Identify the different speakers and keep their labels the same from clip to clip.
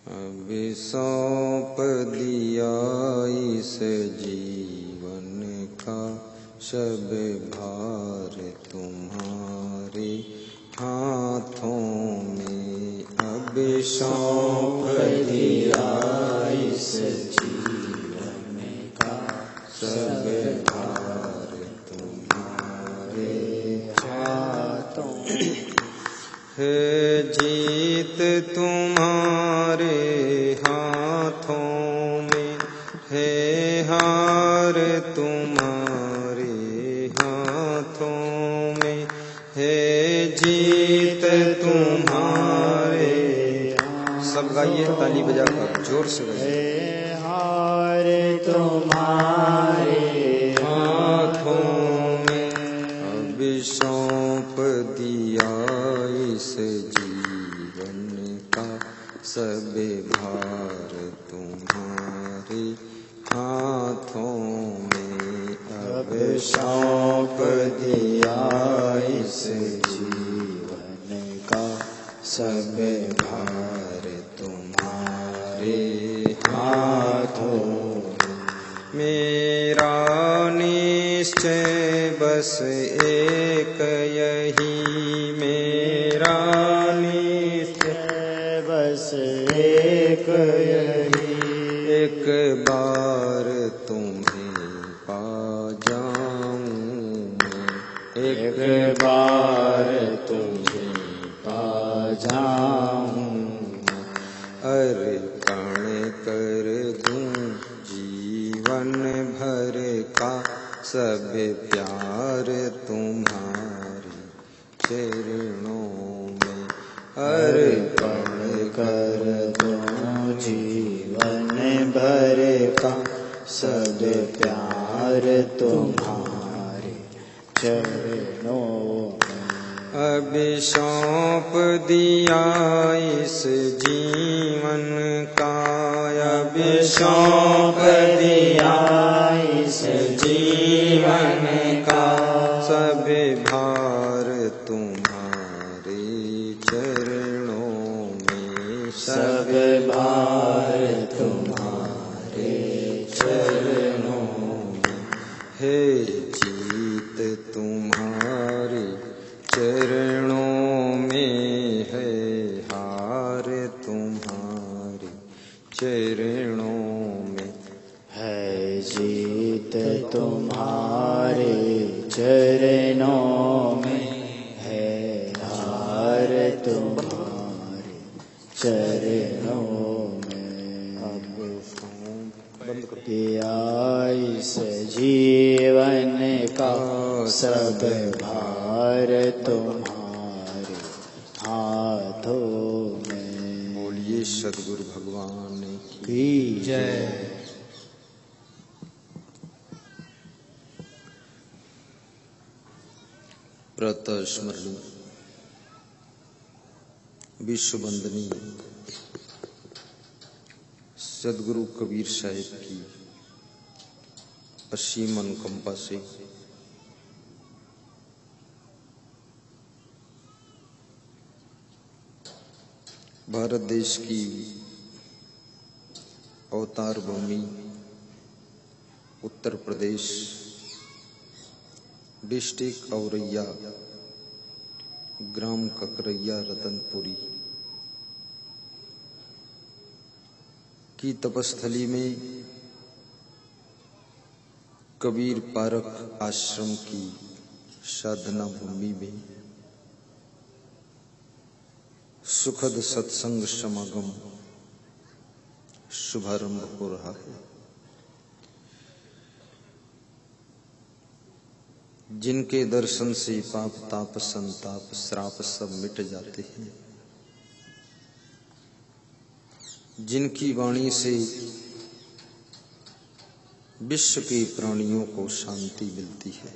Speaker 1: अब सौंप दिया इस जीवन का सब भार तुम्हारे हाथों में। अब सौंप दिया इस जीवन का सब भार तुम्हारे हाथों में। है जीत तुम्हारे हाथों में, है हार तुम्हारे हाथों में, है जीत तुम्हारे। सब गाइए ताली बजाकर जोर से गाइए।
Speaker 2: है हार तुम्हारे
Speaker 1: हाथों में, अब सौंप दिया इस जीवन का सब भार तुम्हारे हाथों में। अब सौंप दिया इस जीवन का सब भार तुम्हारे हाथों में। मेरा निश्चय बस एक यही, मेरा निश्चय
Speaker 2: बस एक यही,
Speaker 1: एक बार तुम्हें पा जाऊं मैं,
Speaker 2: एक बार तुम्हें पा जाऊं।
Speaker 1: अर्पण कर दूं जीवन भर का सब प्यार तुम्हारे चरणों में।
Speaker 2: अर्पण कर दूं जीवन भर का सब प्यार तुम्हारे चरणों में।
Speaker 1: अब सौंप दिया इस जीवन का, अब सौंप दिया इस जीवन का सब भार तुम्हारे चरणों में।
Speaker 2: सब भार तुम्हारे चरणों में।
Speaker 1: है जीत तुम्हारे चरणों में, है हार तुम्हारे चरणों में।
Speaker 2: है जीत तुम्हारे चरणों में, है हार तुम्हारे चरणों में।
Speaker 1: अब बंद कर
Speaker 2: दिया इस जीवन का सब भार तुम्हारे हाथों में।
Speaker 1: बोलिए सद्गुरु भगवान
Speaker 2: की जय।
Speaker 1: प्रातः स्मरण विश्व वंदनीय सद्गुरु कबीर साहिब की असीम अनुकंपा से भारत देश की अवतार भूमि उत्तर प्रदेश डिस्ट्रिक्ट औरैया ग्राम ककरैया रतनपुरी की तपस्थली में कबीर पारक आश्रम की साधना भूमि में सुखद सत्संग समागम शुभारंभ हो रहा है। जिनके दर्शन से पाप ताप संताप श्राप सब मिट जाते हैं, जिनकी वाणी से विश्व के प्राणियों को शांति मिलती है,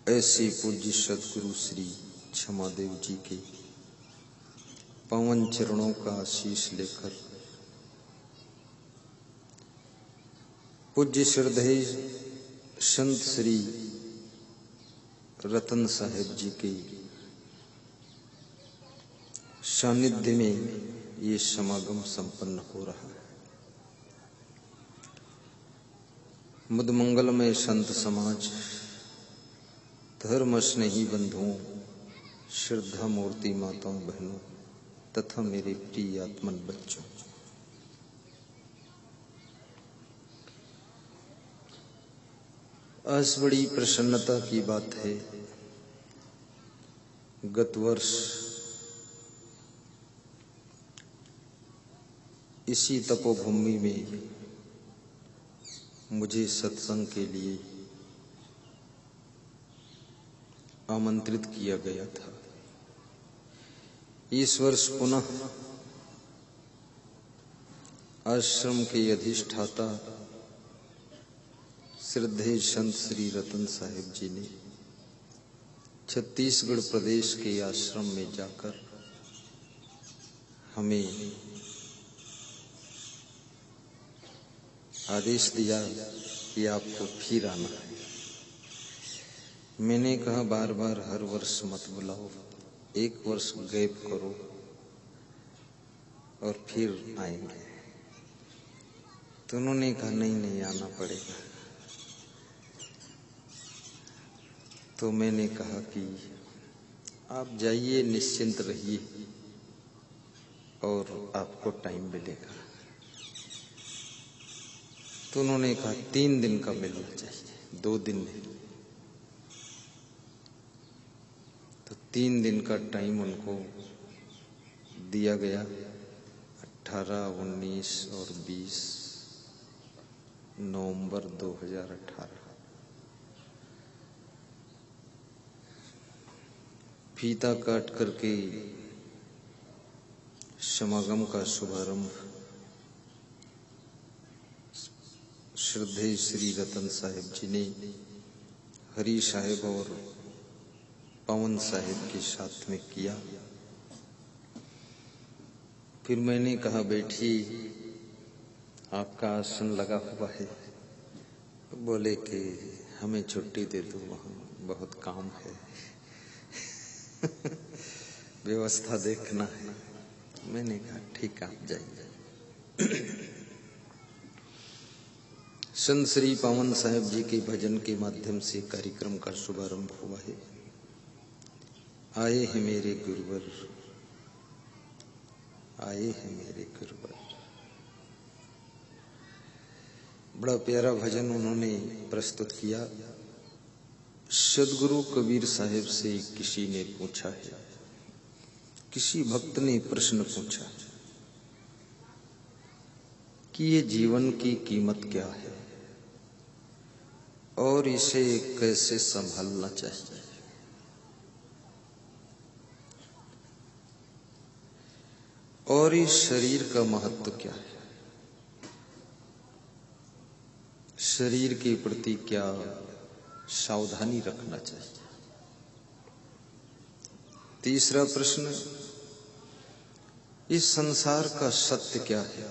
Speaker 1: ऐसे पूज्य सद्गुरु श्री क्षमादेव जी के पावन चरणों का आशीष लेकर पूज्य श्रद्धेय संत श्री रतन साहेब जी के सानिध्य में ये समागम संपन्न हो रहा है। मुद मंगलमय संत समाज, धर्म स्नेही बंधुओं, श्रद्धा मूर्ति माताओं बहनों तथा मेरे प्रिय आत्मन बच्चों, आज बड़ी प्रसन्नता की बात है। गत वर्ष इसी तपोभूमि में मुझे सत्संग के लिए आमंत्रित किया गया था। इस वर्ष पुनः आश्रम के अधिष्ठाता श्रद्धेय संत श्री रतन साहिब जी ने छत्तीसगढ़ प्रदेश के आश्रम में जाकर हमें आदेश दिया कि आपको फिर आना है। मैंने कहा बार बार हर वर्ष मत बुलाओ, एक वर्ष गैप करो और फिर आएंगे। तो उन्होंने कहा नहीं आना पड़ेगा। तो मैंने कहा कि आप जाइए, निश्चिंत रहिए और आपको टाइम मिलेगा। तो उन्होंने कहा 3 दिन का मिलना चाहिए, 2 दिन नहीं। तो 3 दिन का टाइम उनको दिया गया। 18, 19 और 20 नवंबर 2018। फीता काट करके समागम का शुभारंभ श्रद्धेय श्री रतन साहिब जी ने हरी साहिब और पवन साहिब के साथ में किया। फिर मैंने कहा बैठिए, आपका आसन लगा हुआ है। बोले कि हमें छुट्टी दे दो, वहाँ बहुत काम है, व्यवस्था देखना है। मैंने कहा ठीक, आप जाइए। संत श्री पवन साहिब जी के भजन के माध्यम से कार्यक्रम का शुभारंभ हुआ है। आए हैं मेरे गुरुवर, आए हैं मेरे गुरुवर। बड़ा प्यारा भजन उन्होंने प्रस्तुत किया। सदगुरु कबीर साहिब से किसी ने पूछा है, किसी भक्त ने प्रश्न पूछा कि ये जीवन की कीमत क्या है और इसे कैसे संभालना चाहिए। और इस शरीर का महत्व क्या है, शरीर के प्रति क्या सावधानी रखना चाहिए। तीसरा प्रश्न, इस संसार का सत्य क्या है,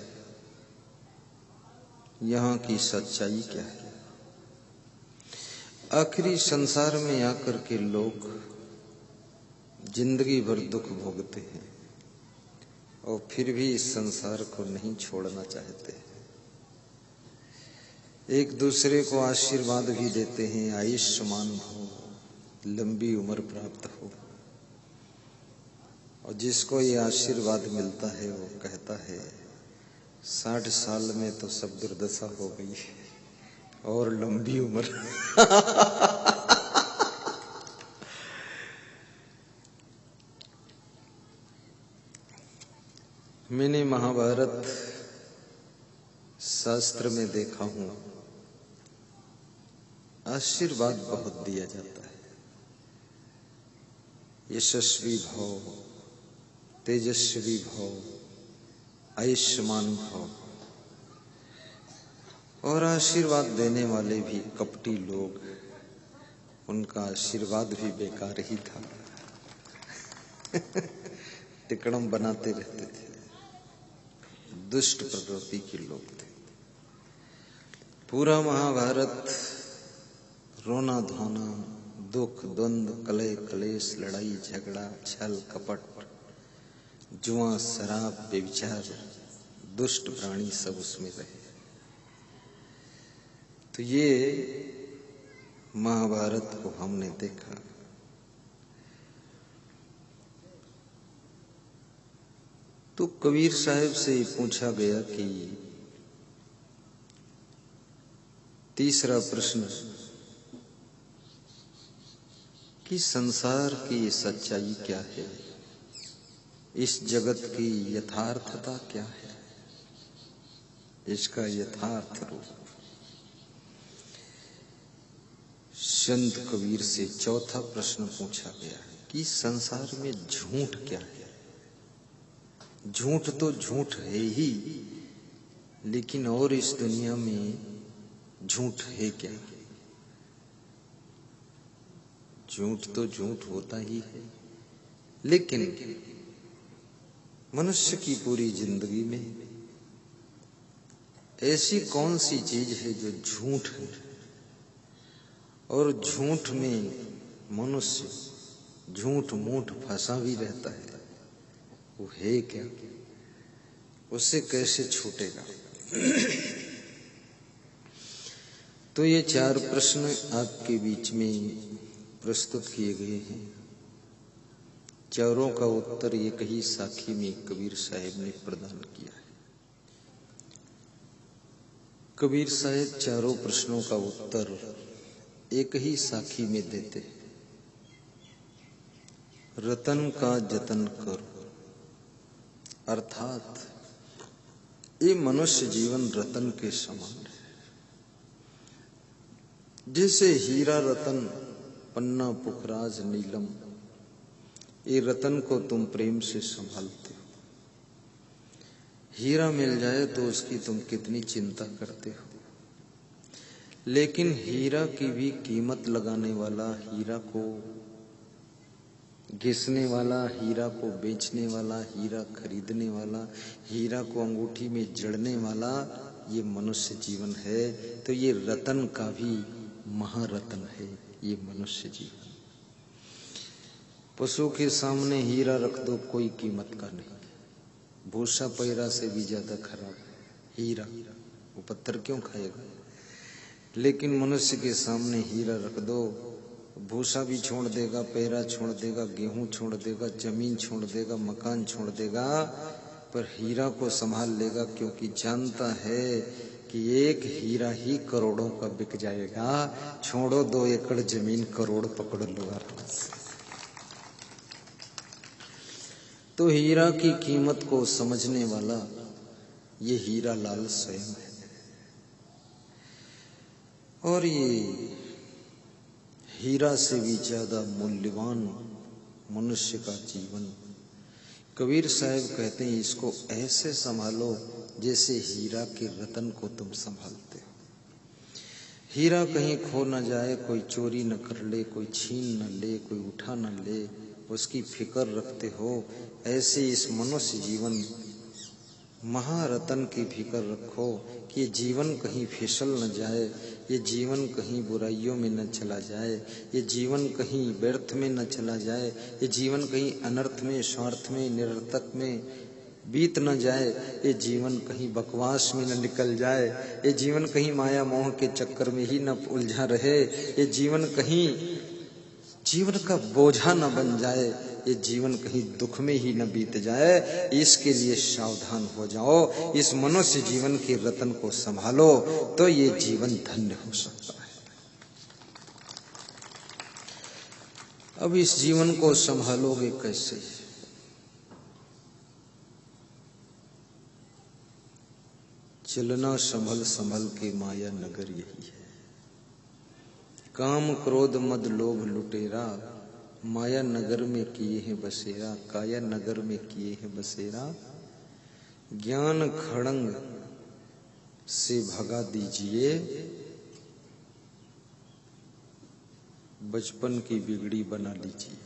Speaker 1: यहाँ की सच्चाई क्या है। आखिरी संसार में आकर के लोग जिंदगी भर दुख भोगते हैं और फिर भी इस संसार को नहीं छोड़ना चाहते। एक दूसरे को आशीर्वाद भी देते हैं, आयुष्मान हो, लंबी उम्र प्राप्त हो। और जिसको ये आशीर्वाद मिलता है वो कहता है 60 साल में तो सब दुर्दशा हो गई और लंबी उम्र। मैंने महाभारत शास्त्र में देखा हूं, आशीर्वाद बहुत दिया जाता है। यशस्वी भव, तेजस्वी भव, आयुष्मान भव। और आशीर्वाद देने वाले भी कपटी लोग, उनका आशीर्वाद भी बेकार ही था। टिकड़म बनाते रहते थे, दुष्ट प्रवृत्ति के लोग थे। पूरा महाभारत रोना धोना, दुख द्वंद्व, कलह कलेश, लड़ाई झगड़ा, छल कपट, जुआ, शराब, व्यभिचार, दुष्ट प्राणी सब उसमें रहे। तो ये महाभारत को हमने देखा। तो कबीर साहब से पूछा गया कि तीसरा प्रश्न कि संसार की सच्चाई क्या है, इस जगत की यथार्थता क्या है, इसका यथार्थ रूप। संत कबीर से चौथा प्रश्न पूछा गया कि संसार में झूठ क्या है। झूठ तो झूठ है ही, लेकिन और इस दुनिया में झूठ है क्या? झूठ तो झूठ होता ही है, लेकिन मनुष्य की पूरी जिंदगी में ऐसी कौन सी चीज है जो झूठ है, और झूठ में मनुष्य झूठ मूठ फंसा भी रहता है, वो है क्या? उससे कैसे छूटेगा? तो ये चार प्रश्न आपके बीच में प्रस्तुत किए गए हैं। चारों का उत्तर एक ही साखी में कबीर साहब ने प्रदान किया है। कबीर साहब चारों प्रश्नों का उत्तर एक ही साखी में देते हैं। रतन का जतन करो, अर्थात ये मनुष्य जीवन रतन के समान है। जैसे हीरा रतन, पन्ना पुखराज नीलम, ये रतन को तुम प्रेम से संभालते हो। हीरा मिल जाए तो उसकी तुम कितनी चिंता करते हो, लेकिन हीरा की भी कीमत लगाने वाला, हीरा को घिसने वाला, हीरा को बेचने वाला, हीरा खरीदने वाला, हीरा को अंगूठी में जड़ने वाला ये मनुष्य जीवन है। तो ये रतन का भी महारतन है ये मनुष्य जीवन। पशु के सामने हीरा रख दो, कोई कीमत का नहीं। भूसा पैरा से भी ज्यादा खराब है हीरा, वो पत्थर क्यों खाएगा? लेकिन मनुष्य के सामने हीरा रख दो, भूसा भी छोड़ देगा, पैरा छोड़ देगा, गेहूं छोड़ देगा, जमीन छोड़ देगा, मकान छोड़ देगा, पर हीरा को संभाल लेगा, क्योंकि जानता है कि एक हीरा ही करोड़ों का बिक जाएगा। छोड़ो 2 एकड़ जमीन, करोड़ पकड़ लो आराम से। तो हीरा की कीमत को समझने वाला ये हीरा लाल स्वयं है। और ये हीरा से भी ज्यादा मूल्यवान मनुष्य का जीवन। कबीर साहब कहते हैं इसको ऐसे संभालो जैसे हीरा के रतन को तुम संभालते हो। हीरा कहीं खो न जाए, कोई चोरी न कर ले, कोई छीन न ले, कोई उठा न ले, उसकी फिक्र रखते हो। ऐसे इस मनुष्य जीवन महारतन की फिक्र रखो कि ये जीवन कहीं फिसल न जाए, ये जीवन कहीं बुराइयों में न चला जाए, ये जीवन कहीं व्यर्थ में न चला जाए, ये जीवन कहीं अनर्थ में, स्वार्थ में, निरर्थक में बीत न जाए, ये जीवन कहीं बकवास में न निकल जाए, ये जीवन कहीं माया मोह के चक्कर में ही न उलझा रहे, ये जीवन कहीं जीवन का बोझा न बन जाए, ये जीवन कहीं दुख में ही न बीत जाए। इसके लिए सावधान हो जाओ, इस मनुष्य जीवन के रतन को संभालो तो ये जीवन धन्य हो सकता है। अब इस जीवन को संभालोगे कैसे? चलना संभल संभल के माया नगर यही है। काम क्रोध मद लोभ लुटेरा, माया नगर में किए हैं बसेरा, काया नगर में किए हैं बसेरा। ज्ञान खड़ंग से भगा दीजिए, बचपन की बिगड़ी बना लीजिए।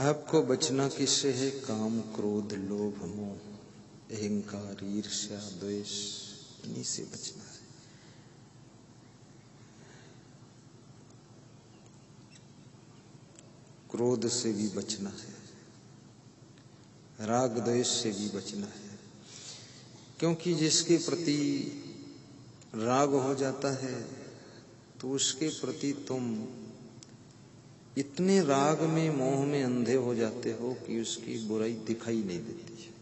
Speaker 1: आपको बचना किससे है? काम क्रोध लोभ मोह अहंकार ईर्ष्या द्वेष, इन्हीं से बचना है। क्रोध से भी बचना है, राग द्वेष से भी बचना है। क्योंकि जिसके प्रति राग हो जाता है तो उसके प्रति तुम इतने राग में, मोह में अंधे हो जाते हो कि उसकी बुराई दिखाई नहीं देती है।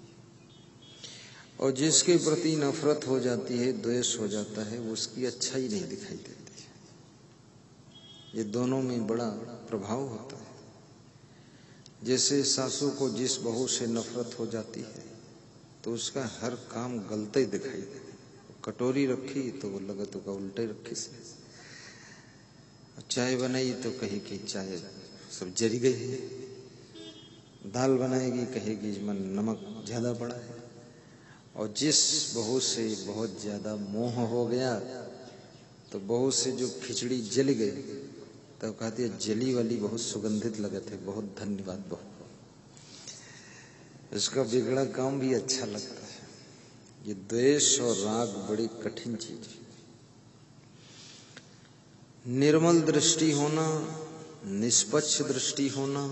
Speaker 1: और जिसके प्रति नफरत हो जाती है, द्वेष हो जाता है, उसकी अच्छाई नहीं दिखाई देती है। ये दोनों में बड़ा प्रभाव होता है। जैसे सासू को जिस बहू से नफरत हो जाती है तो उसका हर काम गलत ही दिखाई दे। कटोरी रखी तो वो लगा तो उल्टे रखी से, चाय बनाई तो कही कि चाय सब जरी गई है, दाल बनाएगी कहेगी इसमें नमक ज्यादा पड़ा है। और जिस बहू से बहुत ज्यादा मोह हो गया तो बहू से जो खिचड़ी जल गई तो कहती है जली वाली बहुत सुगंधित लगे थे, बहुत धन्यवाद बहू। इसका बिगड़ा काम भी अच्छा लगता है। ये द्वेष और राग बड़ी कठिन चीज है। निर्मल दृष्टि होना, निष्पक्ष दृष्टि होना,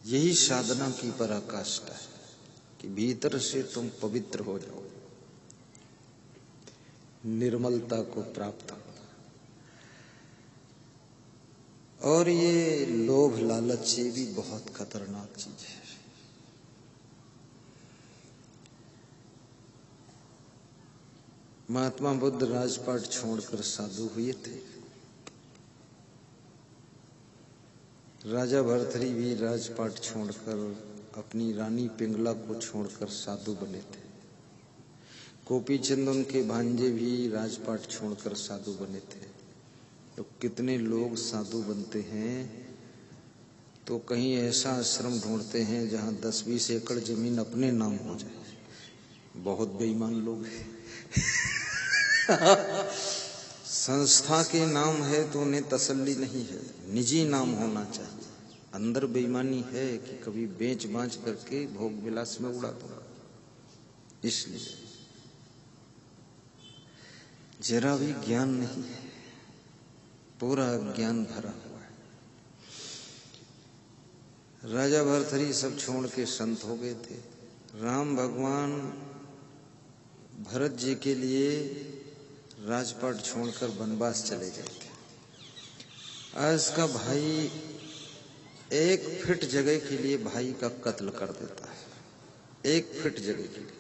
Speaker 1: यही साधना की पराकाष्ठा है कि भीतर से तुम पवित्र हो जाओ, निर्मलता को प्राप्त हो। और ये लोभ लालच ये भी बहुत खतरनाक चीज है। महात्मा बुद्ध राजपाट छोड़कर साधु हुए थे। राजा भर्तृहरि भी राजपाट छोड़कर, अपनी रानी पिंगला को छोड़कर साधु बने थे। गोपी चंद उनके भांजे भी राजपाट छोड़कर साधु बने थे। तो कितने लोग साधु बनते हैं तो कहीं ऐसा आश्रम ढूंढते हैं जहां 10-20 एकड़ जमीन अपने नाम हो जाए। बहुत बेईमान लोग हैं। संस्था के नाम है तो उन्हें तसल्ली नहीं है, निजी नाम होना चाहिए। अंदर बेईमानी है कि कभी बेच बांच करके भोग विलास में उड़ा दूंगा। इसलिए जरा भी ज्ञान नहीं है, पूरा ज्ञान भरा हुआ है। राजा भर्तृहरि सब छोड़ के संत हो गए थे। राम भगवान भरत जी के लिए राजपाट छोड़कर वनवास चले गए थे। आज का भाई 1 फीट जगह के लिए भाई का कत्ल कर देता है, 1 फीट जगह के लिए।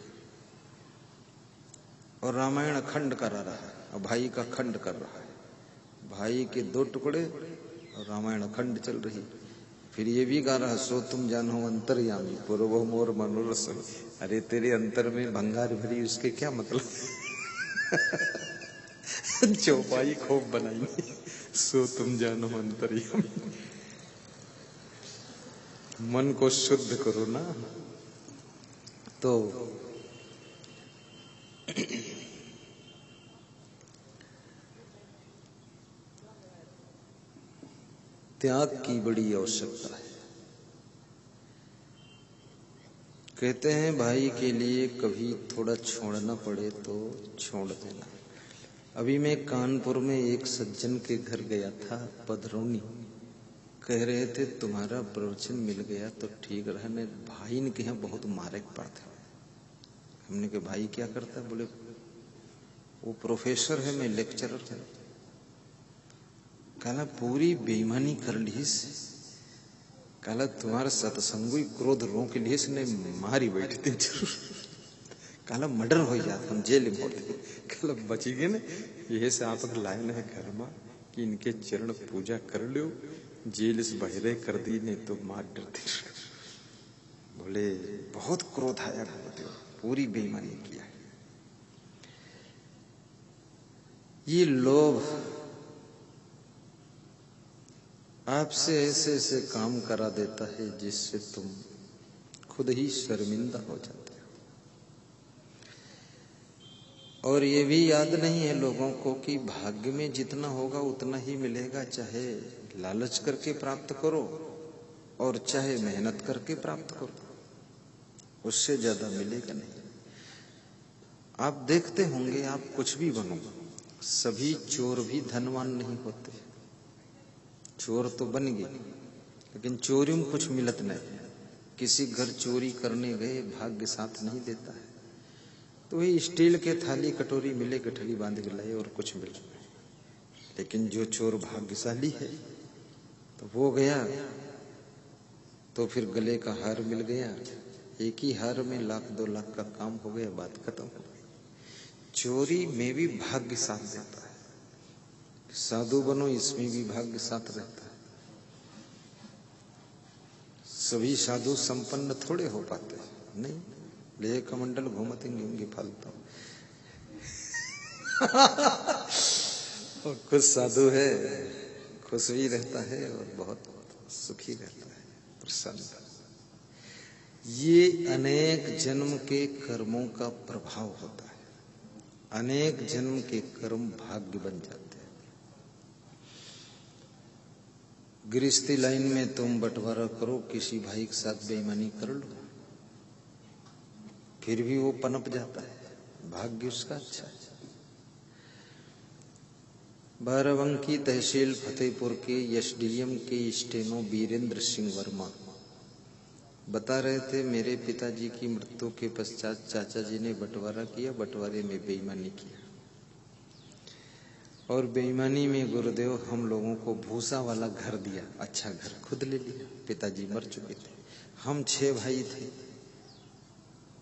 Speaker 1: और रामायण अखंड करा रहा है और भाई का खंड कर रहा है। भाई के 2 टुकड़े और रामायण अखंड चल रही। फिर ये भी गा रहा, सो तुम जानो अंतर्यामी पूर्व मोर मनोरस। अरे तेरे अंतर में भंगार भरी, उसके क्या मतलब? चौपाई खूब बनाई, सो तुम जानो अंतर्यामी। मन को शुद्ध करो ना। तो त्याग की बड़ी आवश्यकता है। कहते हैं भाई के लिए कभी थोड़ा छोड़ना पड़े तो छोड़ देना। अभी मैं कानपुर में एक सज्जन के घर गया था, पधरौनी। कह रहे थे तुम्हारा प्रवचन मिल गया तो ठीक रहा, मैं भाई ने कहा बहुत मारेक पड़ता। हमने कहा भाई क्या करता है? बोले वो प्रोफेसर है, मैं लेक्चरर है। कहला पूरी बेईमानी कर लीस। कहला तुम्हारा सत्संगु क्रोध रोक लीस ने मारी बैठती जरूर। कहला मर्डर हो जाता, हम जेल में होते। कहला बची गए ना, यह से आप लाइन है घर में कि इनके चरण पूजा कर लो, जेल से बहरे कर दी नहीं तो मार डरती। बोले बहुत क्रोध आया, पूरी बेईमानी किया। ये लोभ आपसे ऐसे ऐसे काम करा देता है जिससे तुम खुद ही शर्मिंदा हो जाते हो। और ये भी याद नहीं है लोगों को कि भाग्य में जितना होगा उतना ही मिलेगा, चाहे लालच करके प्राप्त करो और चाहे मेहनत करके प्राप्त करो, उससे ज्यादा मिलेगा नहीं। आप देखते होंगे, आप कुछ भी बनो, सभी चोर भी धनवान नहीं होते। चोर तो बन गए, लेकिन चोरी में कुछ मिलत नहीं। किसी घर चोरी करने गए, भाग्य साथ नहीं देता है, तो वही स्टील के थाली कटोरी मिले, गठरी बांध के लाए और कुछ मिल नहीं। लेकिन जो चोर भाग्यशाली है तो वो गया तो फिर गले का हार मिल गया, एक ही हार में 1,00,000 2 लाख का काम हो गया, बात खत्म हो गई। चोरी में भी भाग्य साथ देता है। साधु बनो, इसमें भी भाग्य साथ रहता है। सभी साधु संपन्न थोड़े हो पाते हैं, नहीं। लेह कमंडल घूमते होंगे फालतू। और कुछ साधु है, खुश भी रहता है और बहुत सुखी रहता है, प्रसन्न। ये अनेक जन्म के कर्मों का प्रभाव होता है। अनेक जन्म के कर्म भाग्य बन जाते हैं। गृहस्थी लाइन में तुम बंटवारा करो, किसी भाई के साथ बेईमानी कर लो, फिर भी वो पनप जाता है, भाग्य उसका अच्छा है। बाराबंकी तहसील फतेहपुर के एसडीएम के स्टेनो वीरेंद्र सिंह वर्मा बता रहे थे, मेरे पिताजी की मृत्यु के पश्चात चाचा जी ने बंटवारा किया, बंटवारे में बेईमानी किया और बेईमानी में गुरुदेव हम लोगों को भूसा वाला घर दिया, अच्छा घर खुद ले लिया। पिताजी मर चुके थे, हम 6 भाई थे,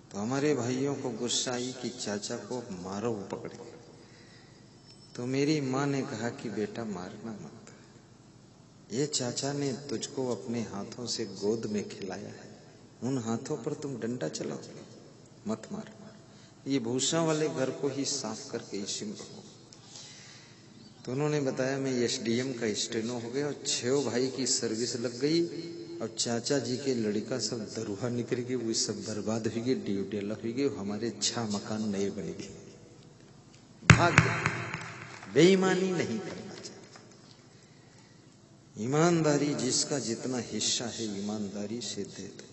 Speaker 1: तो हमारे भाइयों को गुस्सा आई कि चाचा को मारो पकड़े। तो मेरी माँ ने कहा कि बेटा मारना मत, ये चाचा ने तुझको अपने हाथों से गोद में खिलाया है, उन हाथों पर तुम डंडा चलाओ, मत मार। ये भूसा वाले घर को ही साफ करके इसी में रखो। तो उन्होंने बताया मैं एसडीएम का स्टेनो हो गया और 6 भाई की सर्विस लग गई और चाचा जी के लड़का सब दरुहा निकल गए, वो सब बर्बाद हुई गए, ड्यूडेला हुई गए, हमारे 6 मकान नए बने गए। भाग्य, बेईमानी नहीं करना चाहिए। ईमानदारी, जिसका जितना हिस्सा है ईमानदारी से दे दो।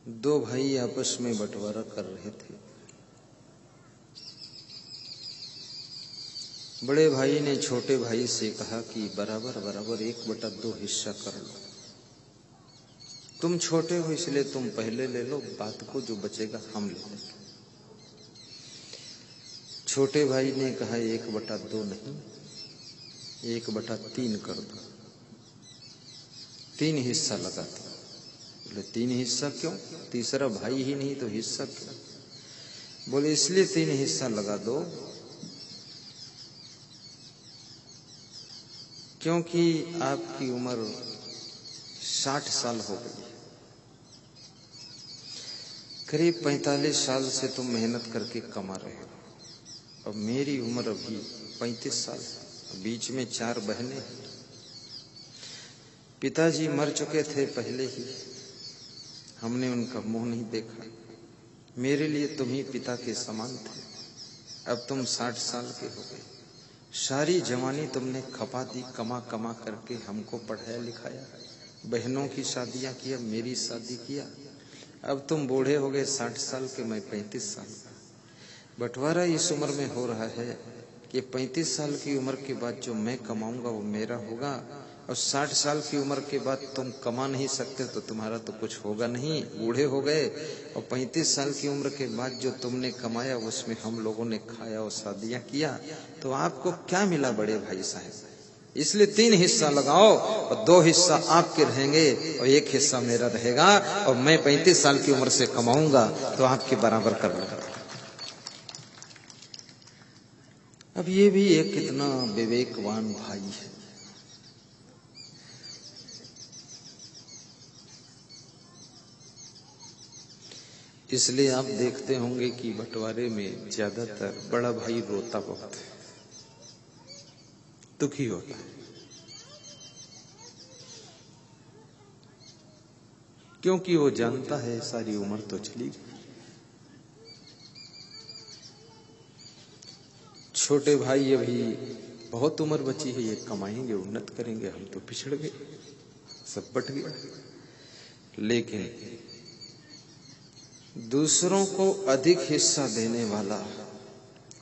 Speaker 1: दो भाई आपस में बंटवारा कर रहे थे। बड़े भाई ने छोटे भाई से कहा कि बराबर बराबर 1/2 हिस्सा कर लो, तुम छोटे हो इसलिए तुम पहले ले लो, बात को जो बचेगा हम ले लेंगे। छोटे भाई ने कहा 1/2 नहीं, 1/3 कर दो, 3 हिस्सा लगा दो। बोले 3 हिस्सा क्यों, तीसरा भाई ही नहीं तो हिस्सा क्यों? बोले इसलिए 3 हिस्सा लगा दो क्योंकि आपकी उम्र 60 साल हो गई, करीब 45 साल से तुम मेहनत करके कमा रहे हो, और मेरी उम्र अभी 35 साल, बीच में 4 बहनें। पिताजी मर चुके थे पहले ही, हमने उनका मुंह नहीं देखा, मेरे लिए तुम ही पिता के समान थे। अब तुम 60 साल के हो गए, सारी जवानी तुमने खपा दी, कमा कमा करके हमको पढ़ाया लिखाया, बहनों की शादियां किया, मेरी शादी किया। अब तुम बूढ़े हो गए, 60 साल के, मैं 35 साल का। बंटवारा इस उम्र में हो रहा है कि 35 साल की उम्र के बाद जो मैं कमाऊंगा वो मेरा होगा, और 60 साल की उम्र के बाद तुम कमा नहीं सकते तो तुम्हारा तो कुछ होगा नहीं, बूढ़े हो गए। और 35 साल की उम्र के बाद जो तुमने कमाया उसमें हम लोगों ने खाया और शादियां किया, तो आपको क्या मिला बड़े भाई साहब? इसलिए 3 हिस्सा लगाओ और 2 हिस्सा आपके रहेंगे और 1 हिस्सा मेरा रहेगा, और मैं 35 साल की उम्र से कमाऊंगा तो आपके बराबर कर लूंगा। अब ये भी एक कितना विवेकवान भाई है। इसलिए आप देखते होंगे कि बंटवारे में ज्यादातर बड़ा भाई रोता बहुत है, दुखी होता है, क्योंकि वो जानता है सारी उम्र तो चली गई। छोटे भाई अभी बहुत उम्र बची है, ये कमाएंगे, उन्नत करेंगे, हम तो पिछड़ गए, सब बट गया। लेकिन दूसरों को अधिक हिस्सा देने वाला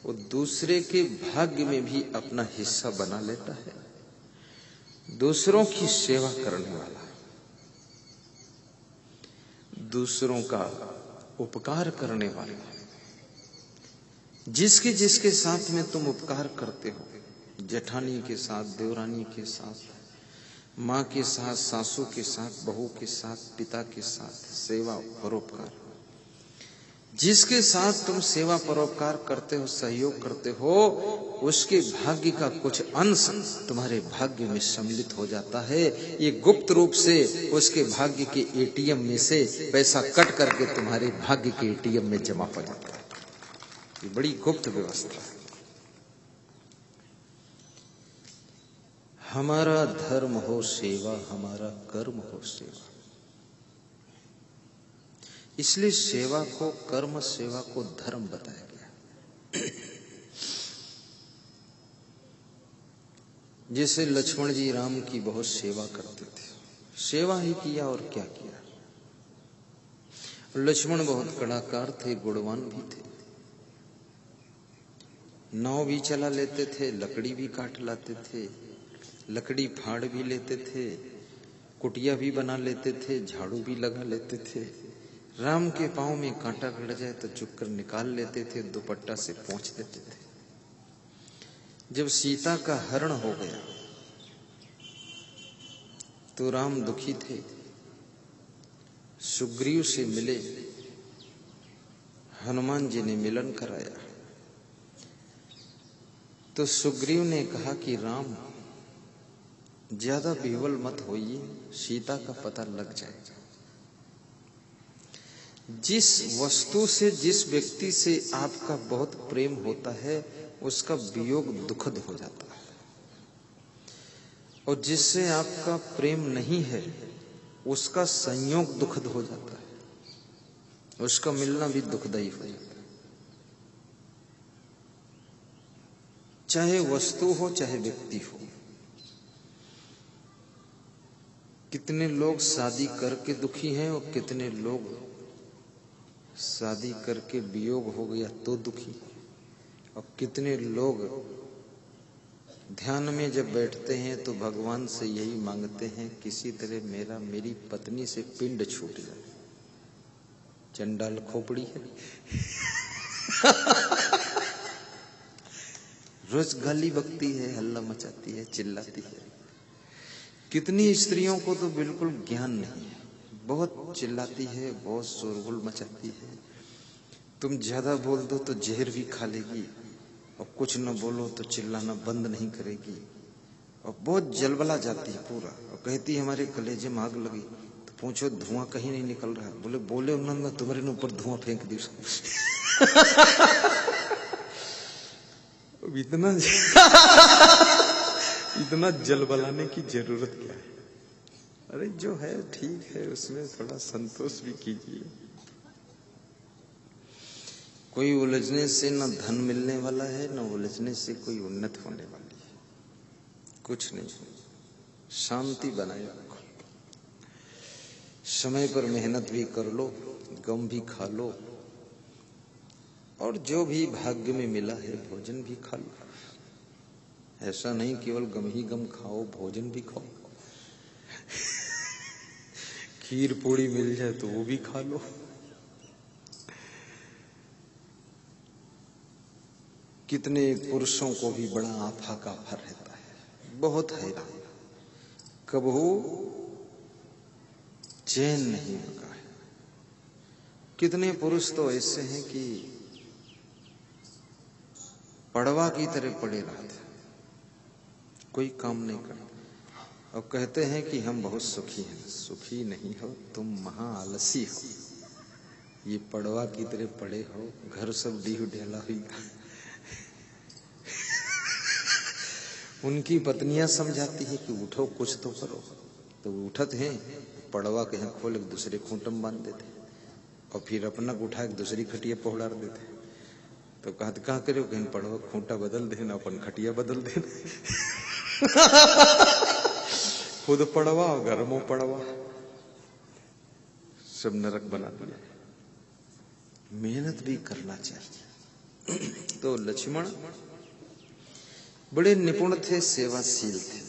Speaker 1: वो दूसरे के भाग्य में भी अपना हिस्सा बना लेता है, दूसरों की सेवा करने वाला, दूसरों का उपकार करने वाला। जिसके जिसके साथ में तुम उपकार करते हो, जेठानी के साथ, देवरानी के साथ, माँ के साथ, सासू के साथ, बहू के साथ, पिता के साथ सेवा परोपकार, जिसके साथ तुम सेवा परोपकार करते हो, सहयोग करते हो, उसके भाग्य का कुछ अंश तुम्हारे भाग्य में सम्मिलित हो जाता है। ये गुप्त रूप से उसके भाग्य के एटीएम में से पैसा कट करके तुम्हारे भाग्य के एटीएम में जमा हो जाता है। ये बड़ी गुप्त व्यवस्था है। हमारा धर्म हो सेवा, हमारा कर्म हो सेवा। इसलिए सेवा को कर्म, सेवा को धर्म बताया गया। जैसे लक्ष्मण जी राम की बहुत सेवा करते थे, सेवा ही किया और क्या किया। लक्ष्मण बहुत कलाकार थे, गुणवान भी थे, नाव भी चला लेते थे, लकड़ी भी काट लाते थे, लकड़ी फाड़ भी लेते थे, कुटिया भी बना लेते थे, झाड़ू भी लगा लेते थे। राम के पांव में कांटा गड़ जाए तो चुपकर निकाल लेते थे, दुपट्टा से पोंछ देते थे। जब सीता का हरण हो गया तो राम दुखी थे, सुग्रीव से मिले, हनुमान जी ने मिलन कराया। तो सुग्रीव ने कहा कि राम ज्यादा विह्वल मत होइए, सीता का पता लग जाएगा। जिस वस्तु से, जिस व्यक्ति से आपका बहुत प्रेम होता है, उसका वियोग दुखद हो जाता है, और जिससे आपका प्रेम नहीं है उसका संयोग दुखद हो जाता है, उसका मिलना भी दुखदायी हो जाता है। चाहे वस्तु हो चाहे व्यक्ति हो। कितने लोग शादी करके दुखी हैं और कितने लोग शादी करके वियोग हो गया तो दुखी, और कितने लोग ध्यान में जब बैठते हैं तो भगवान से यही मांगते हैं, किसी तरह मेरी पत्नी से पिंड छूट जाए। चंडाल खोपड़ी है। रोज गाली बकती है, हल्ला मचाती है, चिल्लाती है। कितनी स्त्रियों को तो बिल्कुल ज्ञान नहीं है, बहुत चिल्लाती है, बहुत शोरगुल मचाती है। तुम ज्यादा बोल दो तो जहर भी खा लेगी, और कुछ न बोलो तो चिल्लाना बंद नहीं करेगी, और बहुत जलबला जाती है पूरा, और कहती है हमारे कलेजे में आग लगी। तो पूछो धुआं कहीं नहीं निकल रहा। बोले उन्होंने तुम्हारे ऊपर धुआं फेंक दी। इतना जलबलाने की जरूरत क्या है? अरे जो है ठीक है, उसमें थोड़ा संतोष भी कीजिए। कोई उलझने से न धन मिलने वाला है, न उलझने से कोई उन्नत होने वाली है, कुछ नहीं। शांति बनाए रखो, समय पर मेहनत भी कर लो, गम भी खा लो, और जो भी भाग्य में मिला है भोजन भी खा लो। ऐसा नहीं केवल गम ही गम खाओ, भोजन भी खाओ। खीर पूड़ी मिल जाए तो वो भी खा लो। कितने पुरुषों को भी बड़ा आफा का भर रहता है, बहुत हैरान, कबहू चैन नहीं लगा है। कितने पुरुष तो ऐसे हैं कि पड़वा की तरह पड़े रहते, कोई काम नहीं करते, और कहते हैं कि हम बहुत सुखी हैं। सुखी नहीं हो, तुम महा आलसी हो। ये पड़वा की तरह पड़े हो, घर सब डीह ढेला हुई। उनकी पत्नियां समझाती है कि उठो कुछ तो करो, तो उठत हैं, पड़वा के यहाँ खोल एक दूसरे खूंटम बांध देते, और फिर अपना उठा एक दूसरी खटिया पहुड़ा देते। तो कहते कहा करे, कहीं पड़वा खूंटा बदल देना, अपन खटिया बदल देना। खुद पड़वा और घर में पड़वा, सब नरक बना दिया। मेहनत भी करना चाहिए, तो लक्ष्मण बड़े निपुण थे, सेवाशील थे।